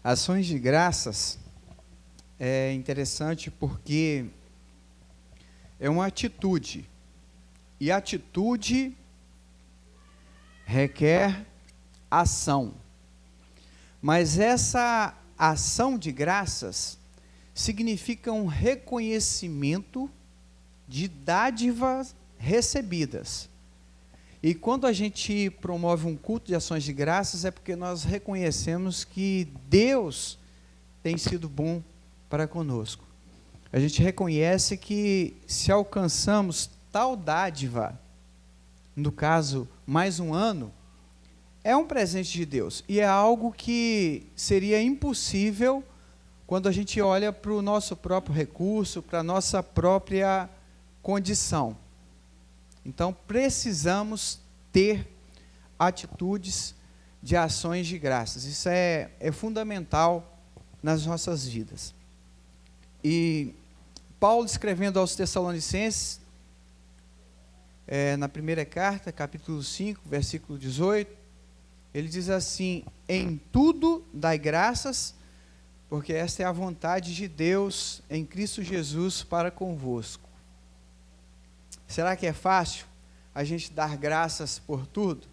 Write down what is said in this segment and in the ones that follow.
Ações de graças é interessante porque é uma atitude. E atitude requer ação. Mas essa ação de graças significa um reconhecimento de dádivas recebidas. E quando a gente promove um culto de ações de graças, é porque nós reconhecemos que Deus tem sido bom para conosco. A gente reconhece que se alcançamos tal dádiva, no caso, mais um ano, é um presente de Deus. E é algo que seria impossível quando a gente olha para o nosso próprio recurso, para a nossa própria condição. Então, precisamos ter atitudes de ações de graças. Isso é fundamental nas nossas vidas. E Paulo, escrevendo aos Tessalonicenses, na primeira carta, capítulo 5, versículo 18, ele diz assim: em tudo dai graças, porque esta é a vontade de Deus em Cristo Jesus para convosco. Será que é fácil a gente dar graças por tudo?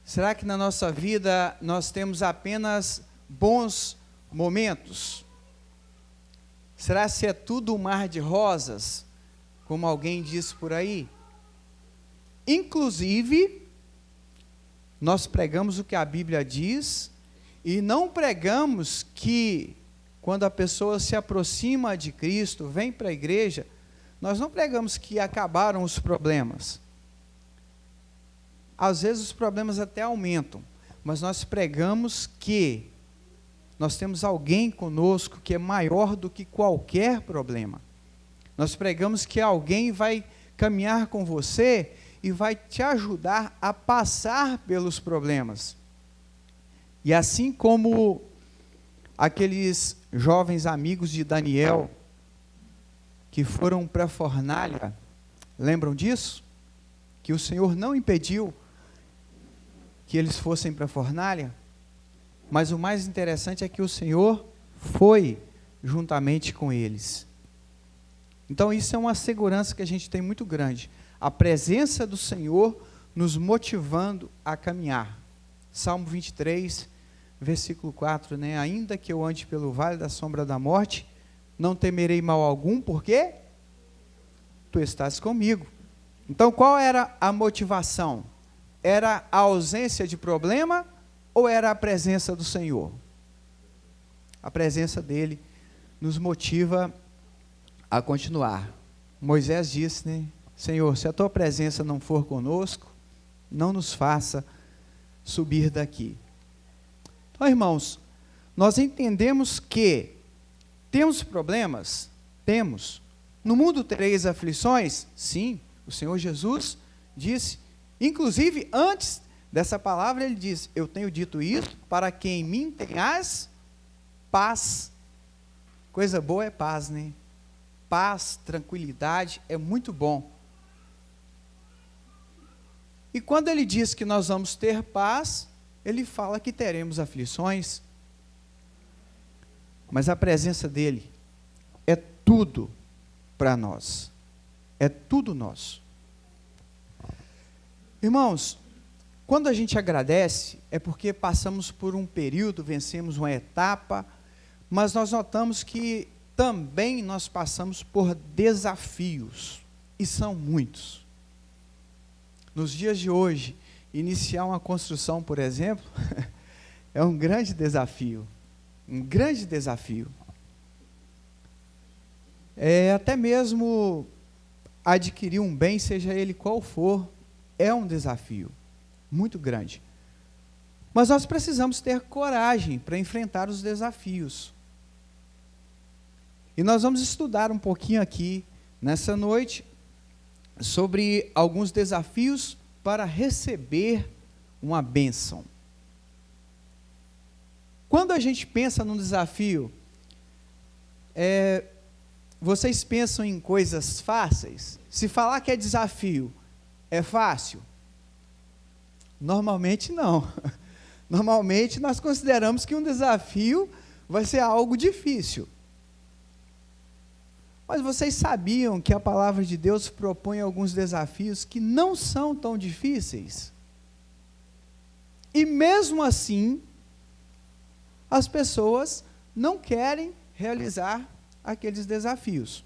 Será que na nossa vida nós temos apenas bons momentos? Será que é tudo um mar de rosas, como alguém disse por aí? Inclusive, nós pregamos o que a Bíblia diz, e não pregamos que quando a pessoa se aproxima de Cristo, vem para a igreja, nós não pregamos que acabaram os problemas. Às vezes os problemas até aumentam, mas nós pregamos que nós temos alguém conosco que é maior do que qualquer problema. Nós pregamos que alguém vai caminhar com você e vai te ajudar a passar pelos problemas. E assim como aqueles jovens amigos de Daniel, que foram para a fornalha, lembram disso? Que o Senhor não impediu que eles fossem para a fornalha, mas o mais interessante é que o Senhor foi juntamente com eles. Então isso é uma segurança que a gente tem muito grande, a presença do Senhor nos motivando a caminhar. Salmo 23, versículo 4, né? Ainda que eu ande pelo vale da sombra da morte, não temerei mal algum, porque tu estás comigo. Então qual era a motivação? Era a ausência de problema ou era a presença do Senhor? A presença dele nos motiva a continuar. Moisés disse, né? Senhor, se a tua presença não for conosco, não nos faça subir daqui. Então, irmãos, nós entendemos que temos problemas? Temos. No mundo tereis aflições? Sim, o Senhor Jesus disse. Inclusive, antes dessa palavra, ele diz: eu tenho dito isso para que em mim tenhas paz. Coisa boa é paz, né? Paz, tranquilidade, é muito bom. E quando ele diz que nós vamos ter paz, ele fala que teremos aflições. Mas a presença dele é tudo para nós. É tudo nosso. Irmãos, quando a gente agradece, é porque passamos por um período, vencemos uma etapa, mas nós notamos que também nós passamos por desafios, e são muitos. Nos dias de hoje, iniciar uma construção, por exemplo, é um grande desafio. Um grande desafio. Até mesmo adquirir um bem, seja ele qual for, é um desafio muito grande. Mas nós precisamos ter coragem para enfrentar os desafios. E nós vamos estudar um pouquinho aqui, nessa noite, sobre alguns desafios para receber uma bênção. Quando a gente pensa num desafio, vocês pensam em coisas fáceis? Se falar que é desafio, é fácil? Normalmente não. Normalmente nós consideramos que um desafio vai ser algo difícil. Mas vocês sabiam que a palavra de Deus propõe alguns desafios que não são tão difíceis? E mesmo assim, as pessoas não querem realizar aqueles desafios.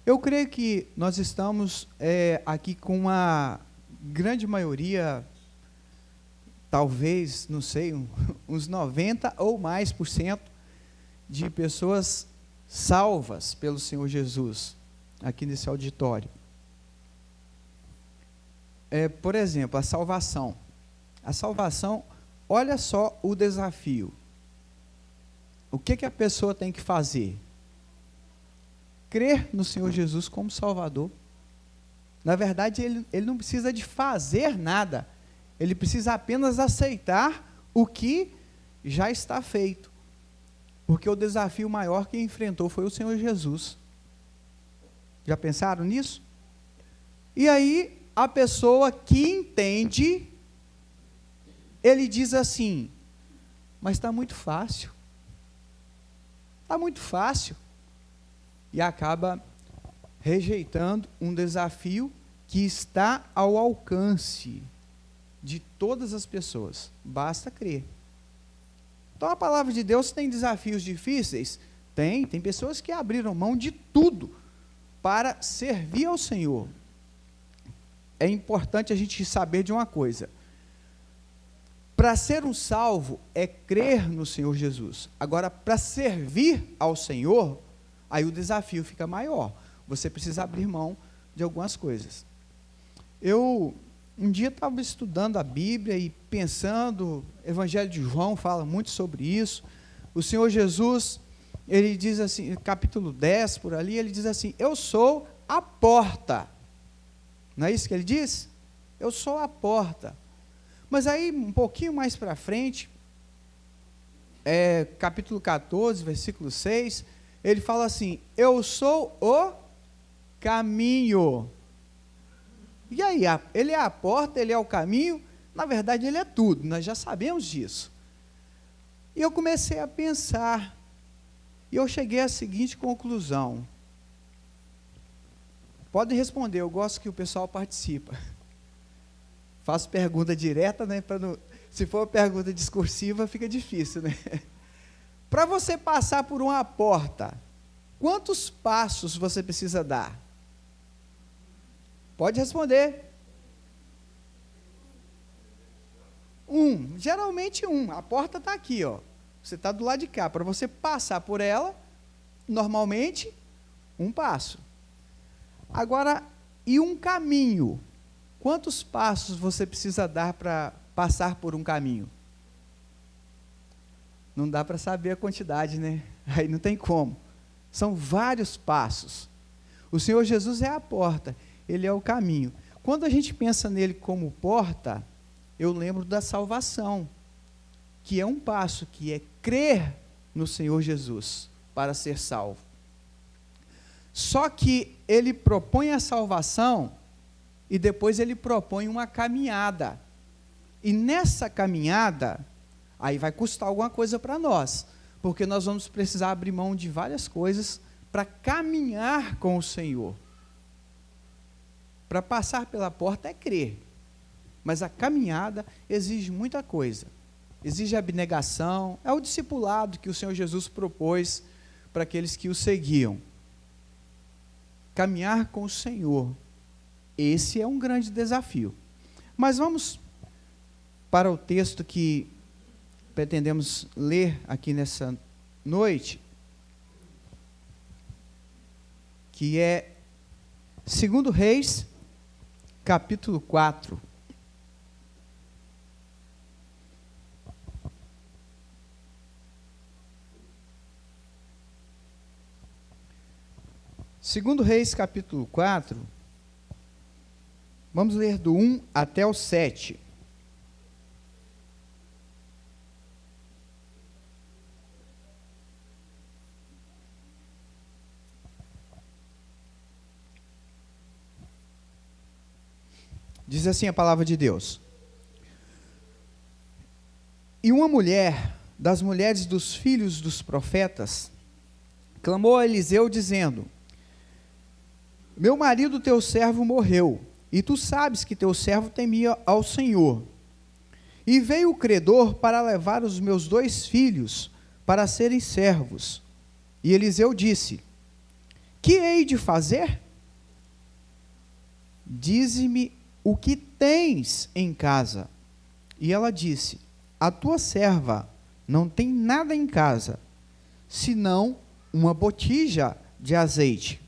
Eu creio que nós estamos aqui com uma grande maioria, talvez, não sei, uns 90% ou mais de pessoas salvas pelo Senhor Jesus, aqui nesse auditório. Por exemplo, a salvação. A salvação, olha só o desafio. O que a pessoa tem que fazer? Crer no Senhor Jesus como Salvador. Na verdade, ele não precisa de fazer nada. Ele precisa apenas aceitar o que já está feito. Porque o desafio maior que enfrentou foi o Senhor Jesus. Já pensaram nisso? E aí, a pessoa que entende, ele diz assim, mas está muito fácil. Está muito fácil. E acaba rejeitando um desafio que está ao alcance de todas as pessoas. Basta crer. Então a palavra de Deus tem desafios difíceis? Tem pessoas que abriram mão de tudo para servir ao Senhor. É importante a gente saber de uma coisa. Para ser um salvo é crer no Senhor Jesus. Agora, para servir ao Senhor, aí o desafio fica maior. Você precisa abrir mão de algumas coisas. Eu um dia estava estudando a Bíblia e pensando, o Evangelho de João fala muito sobre isso. O Senhor Jesus, ele diz assim, capítulo 10, por ali, ele diz assim, eu sou a porta. Não é isso que ele diz? Eu sou a porta. Mas aí, um pouquinho mais para frente, capítulo 14, versículo 6, ele fala assim, eu sou o caminho. E aí, ele é a porta, ele é o caminho, na verdade ele é tudo, nós já sabemos disso. E eu comecei a pensar, e eu cheguei à seguinte conclusão. Pode responder, eu gosto que o pessoal participa. Faço pergunta direta, né? Se for pergunta discursiva, fica difícil, né? Para você passar por uma porta, quantos passos você precisa dar? Pode responder. Geralmente a porta está aqui, ó. Você está do lado de cá. Para você passar por ela, normalmente, um passo. Agora, e um caminho? Quantos passos você precisa dar para passar por um caminho? Não dá para saber a quantidade, né? Aí não tem como. São vários passos. O Senhor Jesus é a porta, ele é o caminho. Quando a gente pensa nele como porta, eu lembro da salvação, que é um passo, que é crer no Senhor Jesus para ser salvo. Só que ele propõe a salvação e depois ele propõe uma caminhada. E nessa caminhada, aí vai custar alguma coisa para nós, porque nós vamos precisar abrir mão de várias coisas para caminhar com o Senhor. Para passar pela porta é crer, mas a caminhada exige muita coisa. Exige abnegação, é o discipulado que o Senhor Jesus propôs para aqueles que o seguiam. Caminhar com o Senhor, esse é um grande desafio. Mas vamos para o texto que pretendemos ler aqui nessa noite, que é 2 Reis, capítulo 4. Segundo Reis, capítulo 4, vamos ler do 1 até o 7. Diz assim a palavra de Deus. E uma mulher, das mulheres dos filhos dos profetas, clamou a Eliseu, dizendo: meu marido, teu servo, morreu, e tu sabes que teu servo temia ao Senhor. E veio o credor para levar os meus 2 filhos para serem servos. E Eliseu disse: que hei de fazer? Dize-me o que tens em casa. E ela disse: a tua serva não tem nada em casa, senão uma botija de azeite.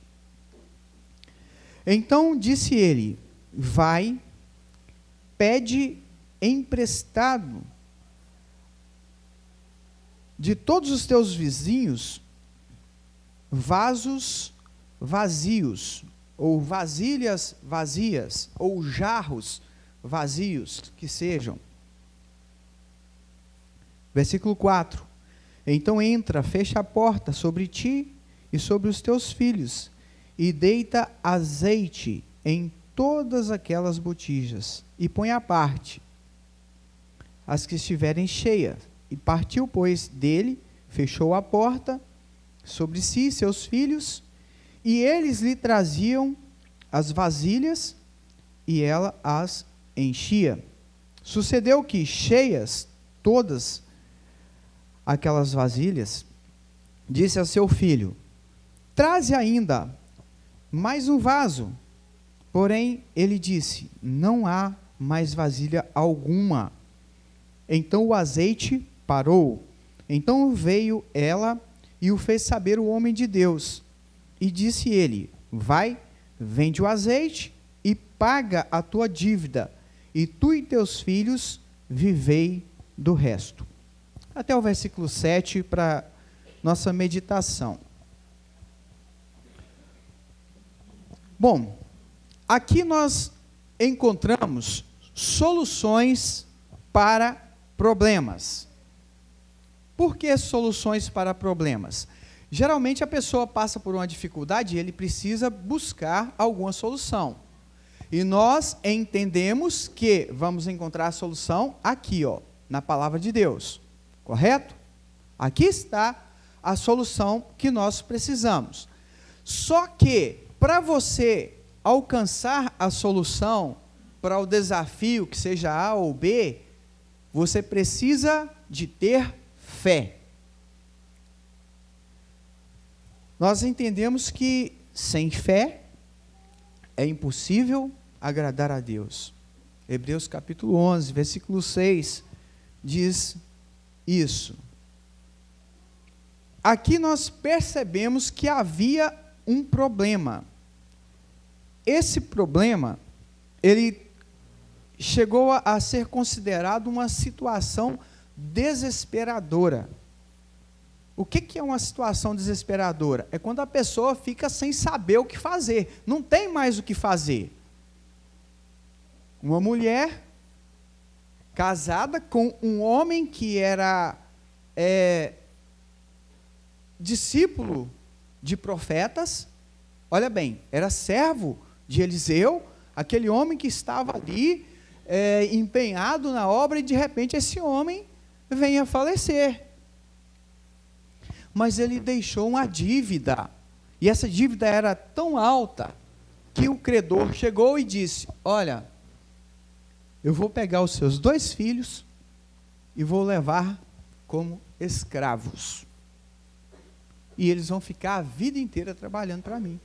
Então disse ele: vai, pede emprestado de todos os teus vizinhos vasos vazios, ou vasilhas vazias, ou jarros vazios que sejam. Versículo 4: então entra, fecha a porta sobre ti e sobre os teus filhos, e deita azeite em todas aquelas botijas, e põe à parte as que estiverem cheias. E partiu, pois, dele, fechou a porta sobre si e seus filhos, e eles lhe traziam as vasilhas, e ela as enchia. Sucedeu que, cheias todas aquelas vasilhas, disse a seu filho: traze ainda mais um vaso. Porém, ele disse: não há mais vasilha alguma. Então o azeite parou. Então veio ela e o fez saber o homem de Deus. E disse ele: vai, vende o azeite e paga a tua dívida, e tu e teus filhos vivei do resto. Até o versículo 7 para nossa meditação. Bom, aqui nós encontramos soluções para problemas. Por que soluções para problemas? Geralmente a pessoa passa por uma dificuldade e ele precisa buscar alguma solução. E nós entendemos que vamos encontrar a solução aqui, na palavra de Deus. Correto? Aqui está a solução que nós precisamos. Só que, para você alcançar a solução para o desafio, que seja A ou B, você precisa de ter fé. Nós entendemos que sem fé é impossível agradar a Deus. Hebreus capítulo 11, versículo 6 diz isso. Aqui nós percebemos que havia um problema. Esse problema, ele chegou a ser considerado uma situação desesperadora. O que é uma situação desesperadora? É quando a pessoa fica sem saber o que fazer, não tem mais o que fazer. Uma mulher casada com um homem que era discípulo de profetas, olha bem, era servo de Eliseu, aquele homem que estava ali empenhado na obra, e de repente esse homem vem a falecer. Mas ele deixou uma dívida, e essa dívida era tão alta, que o credor chegou e disse: olha, eu vou pegar os seus 2 filhos, e vou levar como escravos, e eles vão ficar a vida inteira trabalhando para mim.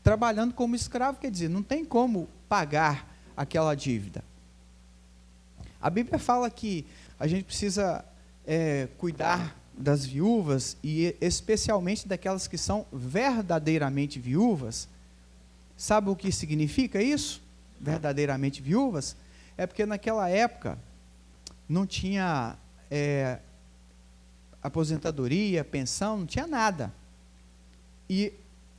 Trabalhando como escravo quer dizer, não tem como pagar aquela dívida. A Bíblia fala que a gente precisa cuidar das viúvas, e especialmente daquelas que são verdadeiramente viúvas. Sabe o que significa isso? Verdadeiramente viúvas? É porque naquela época não tinha aposentadoria, pensão, não tinha nada. E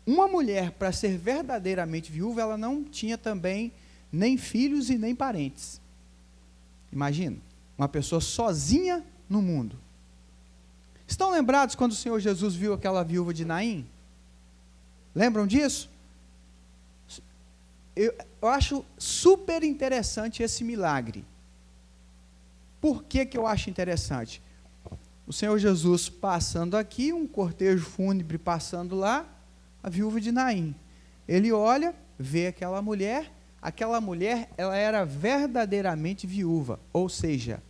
uma mulher, para ser verdadeiramente viúva, ela não tinha também nem filhos e nem parentes. Imagina, uma pessoa sozinha no mundo. Estão lembrados quando o Senhor Jesus viu aquela viúva de Naim? Lembram disso? Eu acho super interessante esse milagre. Por que que eu acho interessante? O Senhor Jesus passando aqui, um cortejo fúnebre passando lá, a viúva de Naim. Ele olha, vê aquela mulher, ela era verdadeiramente viúva, ou seja,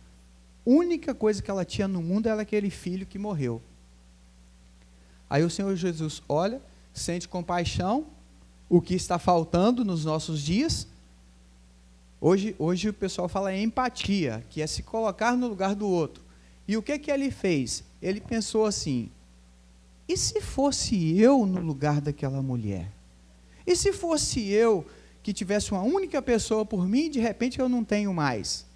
a única coisa que ela tinha no mundo era aquele filho que morreu. Aí o Senhor Jesus olha, sente compaixão, o que está faltando nos nossos dias. Hoje o pessoal fala em empatia, que é se colocar no lugar do outro. E o que ele fez? Ele pensou assim, e se fosse eu no lugar daquela mulher? E se fosse eu que tivesse uma única pessoa por mim e de repente eu não tenho mais?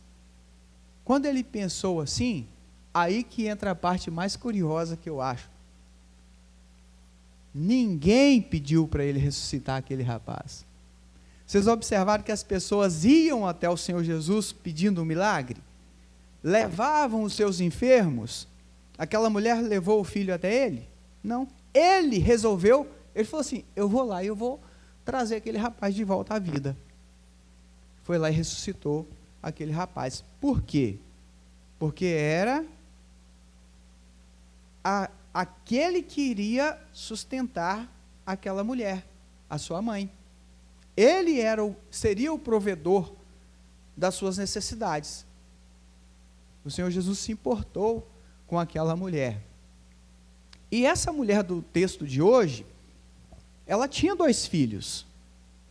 Quando ele pensou assim, aí que entra a parte mais curiosa que eu acho. Ninguém pediu para ele ressuscitar aquele rapaz. Vocês observaram que as pessoas iam até o Senhor Jesus pedindo um milagre? Levavam os seus enfermos? Aquela mulher levou o filho até ele? Não. Ele resolveu, ele falou assim, eu vou lá e eu vou trazer aquele rapaz de volta à vida. Foi lá e ressuscitou aquele rapaz. Por quê? Porque era aquele que iria sustentar aquela mulher, a sua mãe. Ele seria o provedor das suas necessidades. O Senhor Jesus se importou com aquela mulher. E essa mulher do texto de hoje, ela tinha 2 filhos.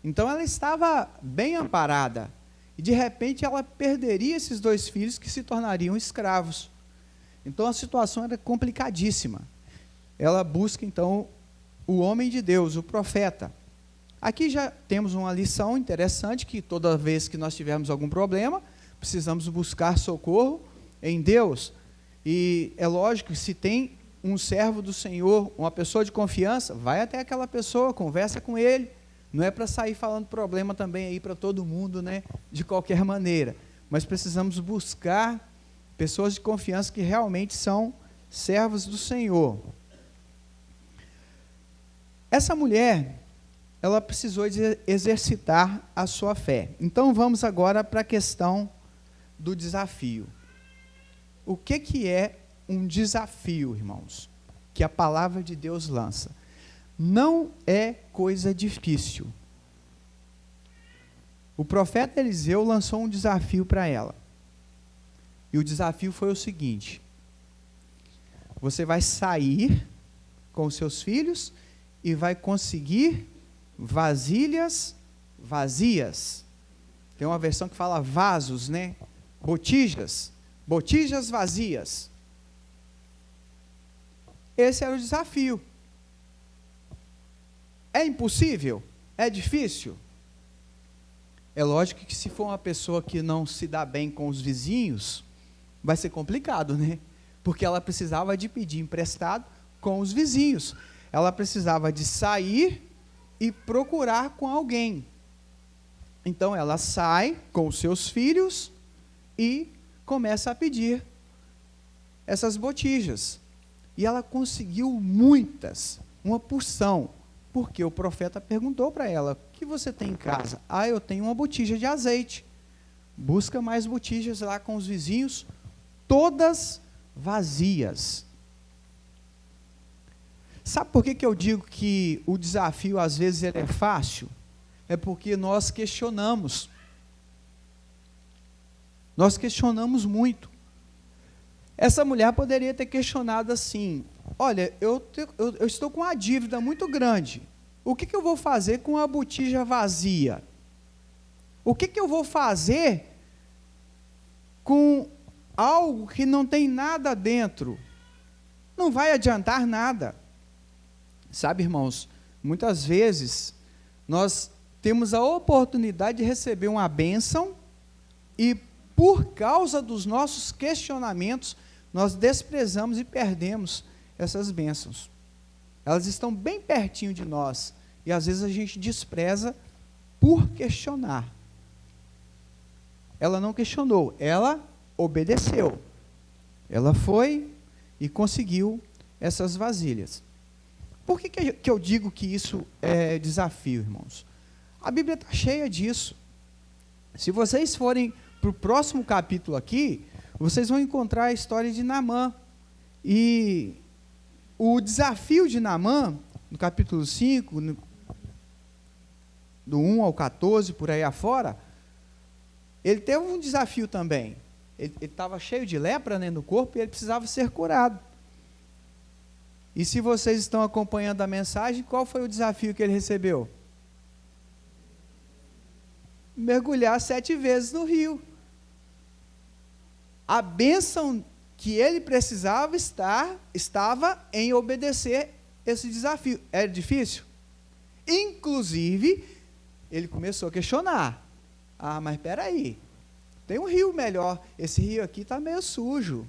Então ela estava bem amparada. E de repente ela perderia esses 2 filhos que se tornariam escravos. Então a situação era complicadíssima. Ela busca então o homem de Deus, o profeta. Aqui já temos uma lição interessante, que toda vez que nós tivermos algum problema, precisamos buscar socorro em Deus. E é lógico que se tem um servo do Senhor, uma pessoa de confiança, vai até aquela pessoa, conversa com ele. Não é para sair falando problema também aí para todo mundo, né? De qualquer maneira. Mas precisamos buscar pessoas de confiança que realmente são servos do Senhor. Essa mulher, ela precisou exercitar a sua fé. Então vamos agora para a questão do desafio. O que é um desafio, irmãos? Que a palavra de Deus lança. Não é coisa difícil. O profeta Eliseu lançou um desafio para ela. E o desafio foi o seguinte: você vai sair com os seus filhos e vai conseguir vasilhas vazias. Tem uma versão que fala vasos, né? Botijas vazias. Esse era o desafio. É impossível? É difícil? É lógico que se for uma pessoa que não se dá bem com os vizinhos, vai ser complicado, né? Porque ela precisava de pedir emprestado com os vizinhos. Ela precisava de sair e procurar com alguém. Então ela sai com os seus filhos e começa a pedir essas botijas. E ela conseguiu muitas, uma porção, porque o profeta perguntou para ela: o que você tem em casa? Ah, eu tenho uma botija de azeite. Busca mais botijas lá com os vizinhos, todas vazias. Sabe por que eu digo que o desafio às vezes ele é fácil? É porque nós questionamos. Nós questionamos muito. Essa mulher poderia ter questionado assim: olha, eu estou com uma dívida muito grande. O que eu vou fazer com a botija vazia? O que eu vou fazer com algo que não tem nada dentro? Não vai adiantar nada. Sabe, irmãos, muitas vezes nós temos a oportunidade de receber uma bênção e, por causa dos nossos questionamentos, nós desprezamos e perdemos essas bênçãos. Elas estão bem pertinho de nós e às vezes a gente despreza por questionar. Ela não questionou, ela obedeceu. Ela foi e conseguiu essas vasilhas. Por que eu digo que isso é desafio, irmãos? A Bíblia está cheia disso. Se vocês forem para o próximo capítulo aqui, vocês vão encontrar a história de Naamã. E o desafio de Naamã, no capítulo 5, do 1 ao 14, por aí afora, ele teve um desafio também. Ele estava cheio de lepra, né, no corpo, e ele precisava ser curado. E se vocês estão acompanhando a mensagem, qual foi o desafio que ele recebeu? Mergulhar 7 vezes no rio. A bênção que ele precisava estava em obedecer esse desafio. Era difícil? Inclusive, ele começou a questionar. Ah, mas espera aí, tem um rio melhor, esse rio aqui está meio sujo,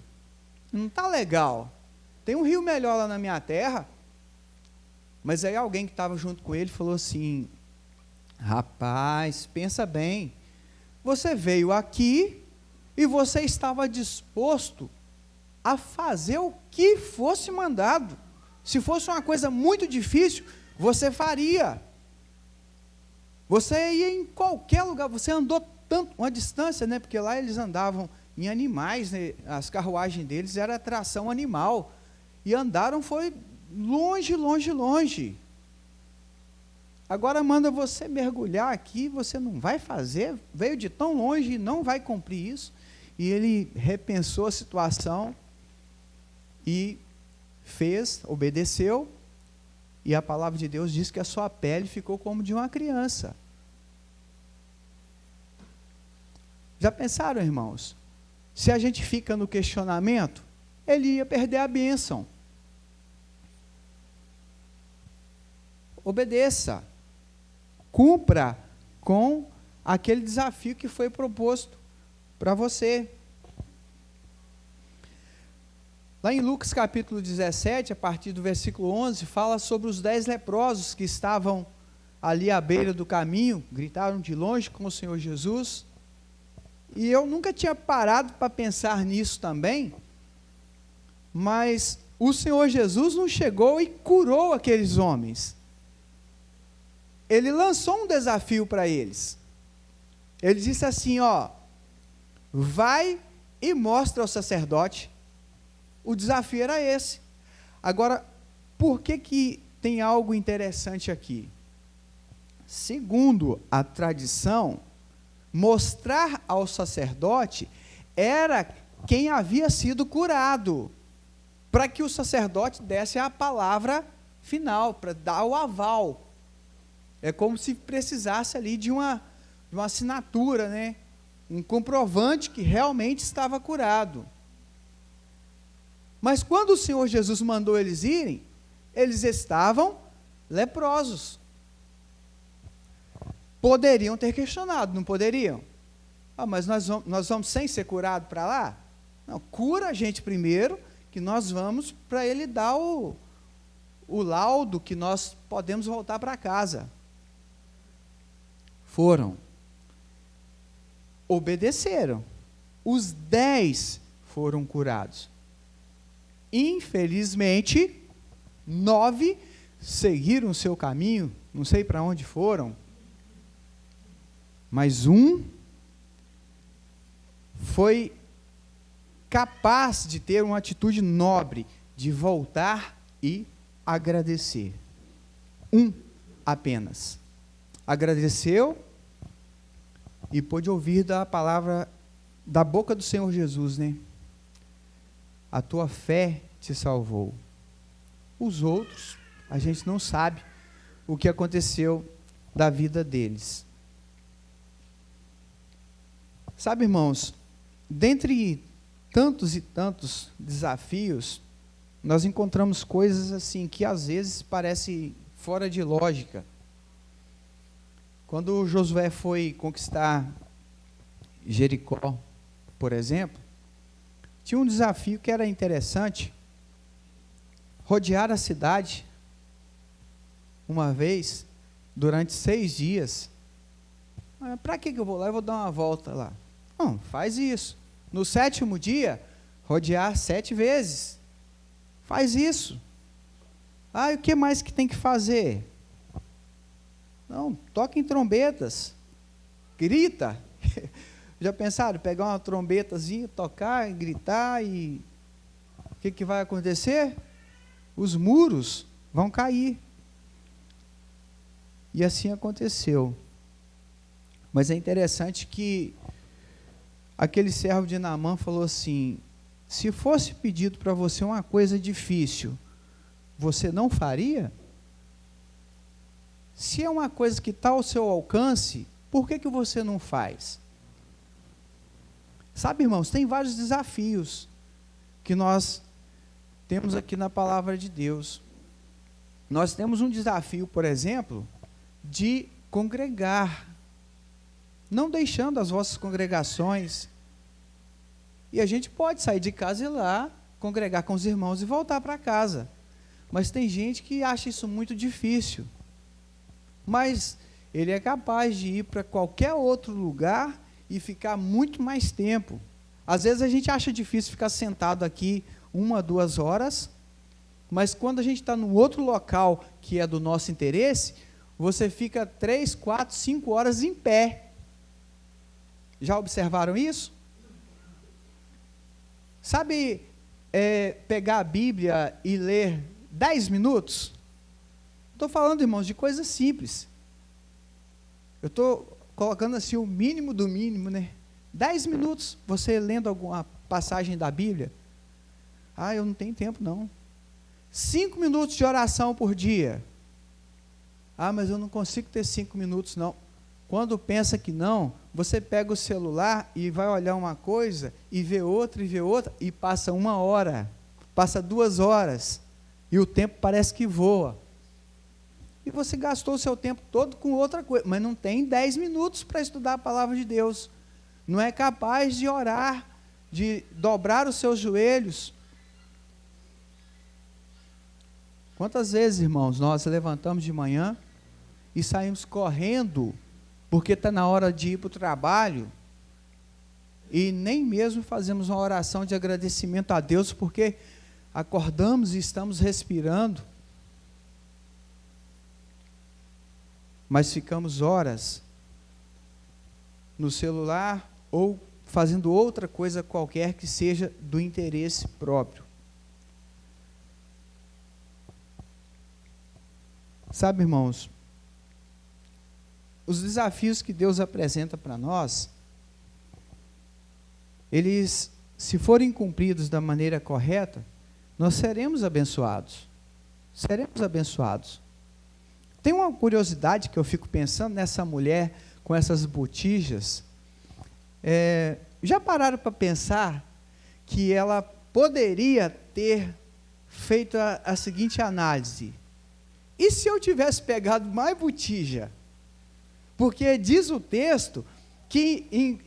não está legal. Tem um rio melhor lá na minha terra. Mas aí alguém que estava junto com ele falou assim: rapaz, pensa bem, você veio aqui e você estava disposto a fazer o que fosse mandado. Se fosse uma coisa muito difícil, você faria. Você ia em qualquer lugar, você andou tanto, uma distância, né? Porque lá eles andavam em animais, né? As carruagens deles era tração animal. E andaram, foi longe, longe, longe. Agora manda você mergulhar aqui, você não vai fazer, veio de tão longe e não vai cumprir isso. E ele repensou a situação e fez, obedeceu, e a palavra de Deus diz que a sua pele ficou como de uma criança. Já pensaram, irmãos? Se a gente fica no questionamento, ele ia perder a bênção. Obedeça. Cumpra com aquele desafio que foi proposto para você. Lá em Lucas capítulo 17, a partir do versículo 11, fala sobre os 10 leprosos que estavam ali à beira do caminho, gritaram de longe com o Senhor Jesus. E eu nunca tinha parado para pensar nisso também, mas o Senhor Jesus não chegou e curou aqueles homens. Ele lançou um desafio para eles. Ele disse assim, ó, vai e mostra ao sacerdote. O desafio era esse. Agora, por que tem algo interessante aqui? Segundo a tradição, mostrar ao sacerdote era quem havia sido curado, para que o sacerdote desse a palavra final, para dar o aval. É como se precisasse ali de uma assinatura, né? Um comprovante que realmente estava curado. Mas quando o Senhor Jesus mandou eles irem, eles estavam leprosos. Poderiam ter questionado, não poderiam? Ah, mas nós vamos sem ser curado para lá? Não, cura a gente primeiro, que nós vamos para ele dar o laudo que nós podemos voltar para casa. Foram. Obedeceram. Os 10 foram curados. Infelizmente, 9 seguiram o seu caminho, não sei para onde foram, mas um foi capaz de ter uma atitude nobre, de voltar e agradecer. Um apenas. Agradeceu e pôde ouvir da palavra da boca do Senhor Jesus, né? A tua fé te salvou. Os outros, a gente não sabe o que aconteceu da vida deles. Sabe, irmãos, dentre tantos e tantos desafios, nós encontramos coisas assim que às vezes parecem fora de lógica. Quando Josué foi conquistar Jericó, por exemplo, tinha um desafio que era interessante: rodear a cidade uma vez, durante 6 dias. Para que eu vou lá? Eu vou dar uma volta lá. Não, faz isso. No 7º dia, rodear 7 vezes. Faz isso. Ah, e o que mais que tem que fazer? Não, toca em trombetas. Grita. Já pensaram? Pegar uma trombetazinha, tocar, gritar e... O que vai acontecer? Os muros vão cair. E assim aconteceu. Mas é interessante que aquele servo de Naamã falou assim: se fosse pedido para você uma coisa difícil, você não faria? Se é uma coisa que está ao seu alcance, por que você não faz? Sabe, irmãos, tem vários desafios que nós temos aqui na palavra de Deus. Nós temos um desafio, por exemplo, de congregar, não deixando as vossas congregações. E a gente pode sair de casa e ir lá, congregar com os irmãos e voltar para casa. Mas tem gente que acha isso muito difícil. Mas ele é capaz de ir para qualquer outro lugar e ficar muito mais tempo. Às vezes a gente acha difícil ficar sentado aqui 1 a 2 horas, mas quando a gente está num outro local que é do nosso interesse, você fica 3, 4, 5 horas em pé. Já observaram isso? Sabe, pegar a Bíblia e ler 10 minutos? Estou falando, irmãos, de coisas simples. Eu estou colocando assim o mínimo do mínimo, né? 10 minutos, você lendo alguma passagem da Bíblia. Ah, eu não tenho tempo, não. 5 minutos de oração por dia. Ah, mas eu não consigo ter 5 minutos, não. Quando pensa que não, você pega o celular e vai olhar uma coisa, e vê outra, e passa 1 hora, passa 2 horas, e o tempo parece que voa. E você gastou o seu tempo todo com outra coisa, mas não tem 10 minutos para estudar a palavra de Deus. Não é capaz de orar, de dobrar os seus joelhos. Quantas vezes, irmãos, nós levantamos de manhã e saímos correndo, porque está na hora de ir para o trabalho, e nem mesmo fazemos uma oração de agradecimento a Deus, porque acordamos e estamos respirando, mas ficamos horas no celular ou fazendo outra coisa qualquer que seja do interesse próprio. Sabe, irmãos, os desafios que Deus apresenta para nós, eles, se forem cumpridos da maneira correta, nós seremos abençoados. Seremos abençoados. Tem uma curiosidade que eu fico pensando nessa mulher com essas botijas. Já pararam para pensar que ela poderia ter feito a seguinte análise: e se eu tivesse pegado mais botija? Porque diz o texto que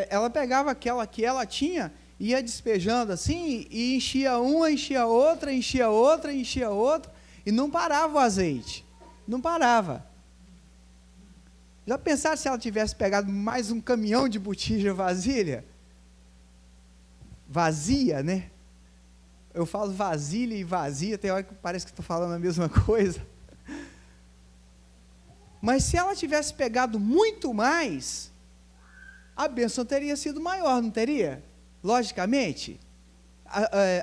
ela pegava aquela que ela tinha, ia despejando assim, e enchia uma, enchia outra, enchia outra, enchia outra, e não parava o azeite. Não parava. Já pensaram se ela tivesse pegado mais um caminhão de botija vazia, né? Eu falo vasilha e vazia, tem hora que parece que estou falando a mesma coisa. Mas se ela tivesse pegado muito mais, a bênção teria sido maior, não teria? Logicamente.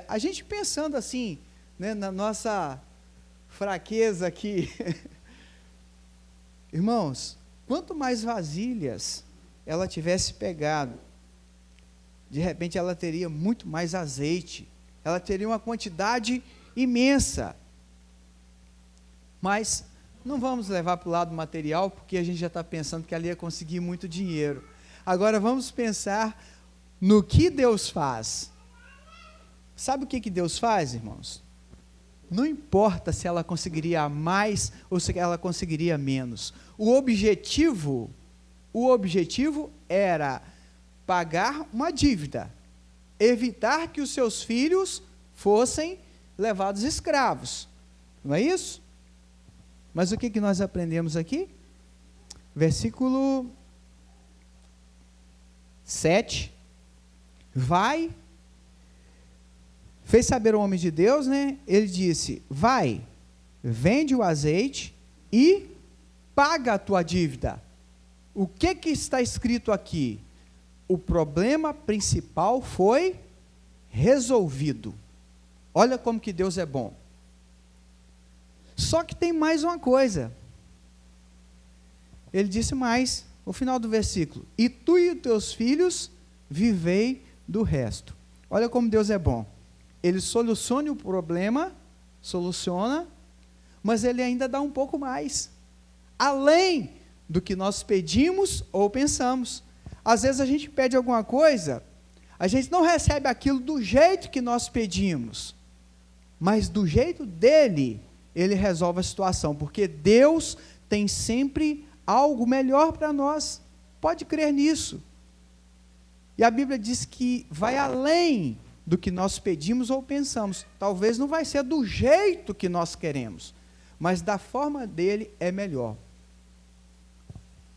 A gente pensando assim, né, na nossa fraqueza aqui. Irmãos, quanto mais vasilhas ela tivesse pegado, de repente ela teria muito mais azeite, ela teria uma quantidade imensa. Mas não vamos levar para o lado material, porque a gente já está pensando que ali ia conseguir muito dinheiro. Agora vamos pensar no que Deus faz. Sabe o que Deus faz, irmãos? Não importa se ela conseguiria mais ou se ela conseguiria menos. O objetivo era pagar uma dívida, evitar que os seus filhos fossem levados escravos. Não é isso? Mas o que nós aprendemos aqui? Versículo 7. Vai. Fez saber o homem de Deus, né? Ele disse: vai, vende o azeite e paga a tua dívida. O que está escrito aqui? o problema principal foi resolvido. Olha como que Deus é bom. Só que tem mais uma coisa. Ele disse mais, no final do versículo: e tu e os teus filhos vivei do resto. Olha como Deus é bom. Ele soluciona o problema, mas ele ainda dá um pouco mais. Além do que nós pedimos ou pensamos. Às vezes a gente pede alguma coisa, a gente não recebe aquilo do jeito que nós pedimos, mas do jeito dele, ele resolve a situação, porque Deus tem sempre algo melhor para nós. Pode crer nisso. E a Bíblia diz que vai além do que nós pedimos ou pensamos. Talvez não vai ser do jeito que nós queremos, mas da forma dele é melhor.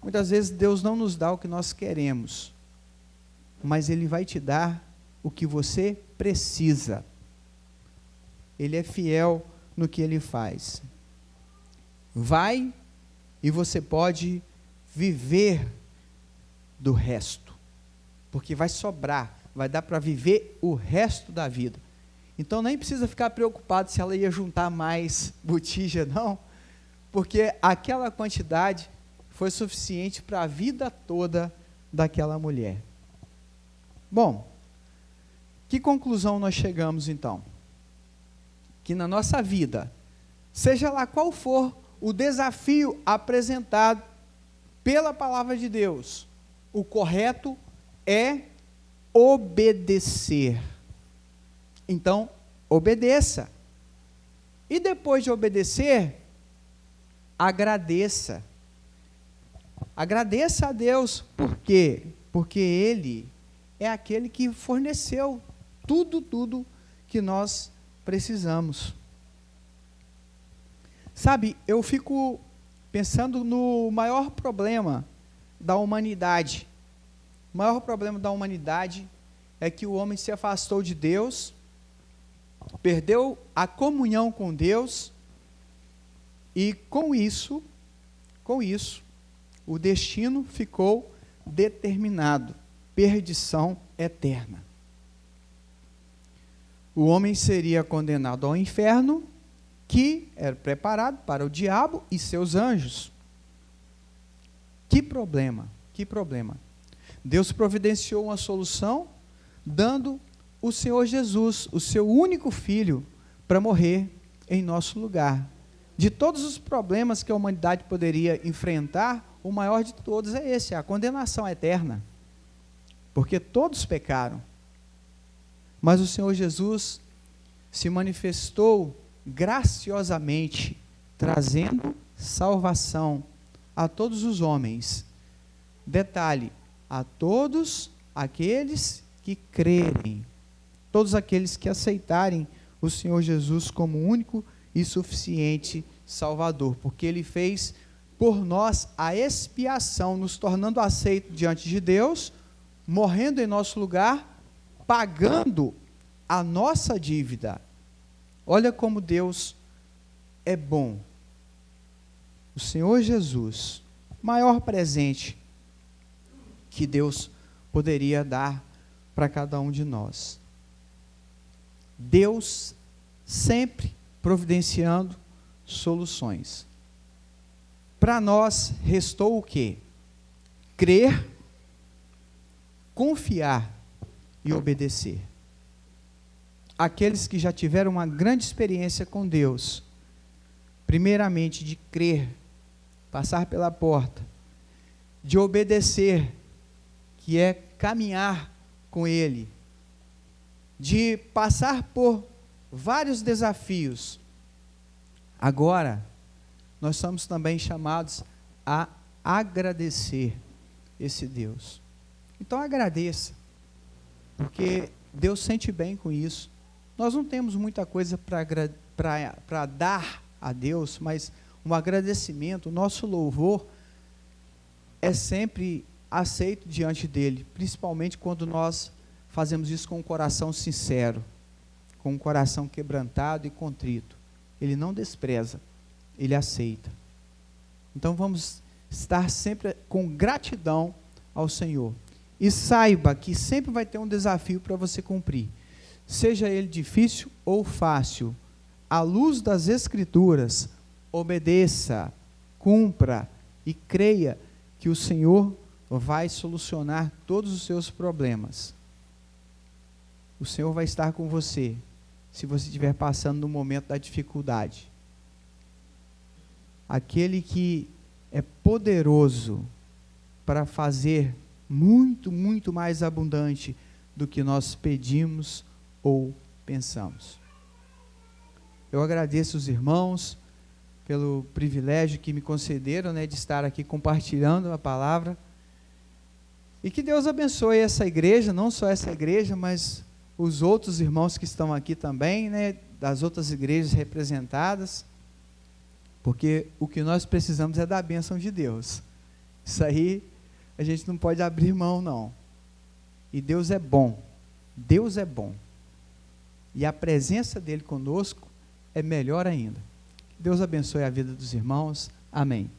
Muitas vezes Deus não nos dá o que nós queremos, mas Ele vai te dar o que você precisa. Ele é fiel no que Ele faz. Vai e você pode viver do resto, porque vai sobrar, vai dar para viver o resto da vida. Então nem precisa ficar preocupado se ela ia juntar mais botija, não, porque aquela quantidade foi suficiente para a vida toda daquela mulher. Bom, que conclusão nós chegamos então? Que na nossa vida, seja lá qual for o desafio apresentado pela palavra de Deus, o correto é obedecer. Então, obedeça. E depois de obedecer, agradeça. Agradeça a Deus. Por quê? Porque Ele é aquele que forneceu tudo que nós precisamos. Sabe, eu fico pensando no maior problema da humanidade. O maior problema da humanidade é que o homem se afastou de Deus, perdeu a comunhão com Deus, e com isso, o destino ficou determinado: perdição eterna. O homem seria condenado ao inferno, que era preparado para o diabo e seus anjos. Que problema, que problema. Deus providenciou uma solução, dando o Senhor Jesus, o seu único filho, para morrer em nosso lugar. De todos os problemas que a humanidade poderia enfrentar, o maior de todos é esse, a condenação eterna. Porque todos pecaram. Mas o Senhor Jesus se manifestou graciosamente, trazendo salvação a todos os homens. Detalhe, a todos aqueles que crerem, todos aqueles que aceitarem o Senhor Jesus como único e suficiente Salvador, porque Ele fez por nós a expiação, nos tornando aceito diante de Deus, morrendo em nosso lugar, pagando a nossa dívida. Olha como Deus é bom. O Senhor Jesus, maior presente que Deus poderia dar para cada um de nós. Deus sempre providenciando soluções. Para nós restou o quê? Crer, confiar e obedecer. Aqueles que já tiveram uma grande experiência com Deus, primeiramente de crer, passar pela porta, de obedecer, que é caminhar com Ele, de passar por vários desafios. Agora, nós somos também chamados a agradecer esse Deus. Então agradeça, porque Deus sente bem com isso. Nós não temos muita coisa para dar a Deus, mas um agradecimento, o nosso louvor é sempre aceito diante dele, principalmente quando nós fazemos isso com um coração sincero, com um coração quebrantado e contrito. Ele não despreza, Ele aceita. Então vamos estar sempre com gratidão ao Senhor. E saiba que sempre vai ter um desafio para você cumprir. Seja ele difícil ou fácil, à luz das Escrituras, obedeça, cumpra e creia que o Senhor vai solucionar todos os seus problemas. O Senhor vai estar com você, se você estiver passando no momento da dificuldade. Aquele que é poderoso para fazer muito, muito mais abundante do que nós pedimos ou pensamos. Eu agradeço os irmãos pelo privilégio que me concederam, de estar aqui compartilhando a palavra. E que Deus abençoe essa igreja, não só essa igreja, mas os outros irmãos que estão aqui também, das outras igrejas representadas, porque o que nós precisamos é da bênção de Deus. Isso aí a gente não pode abrir mão, não. E Deus é bom. Deus é bom. E a presença dele conosco é melhor ainda. Deus abençoe a vida dos irmãos. Amém.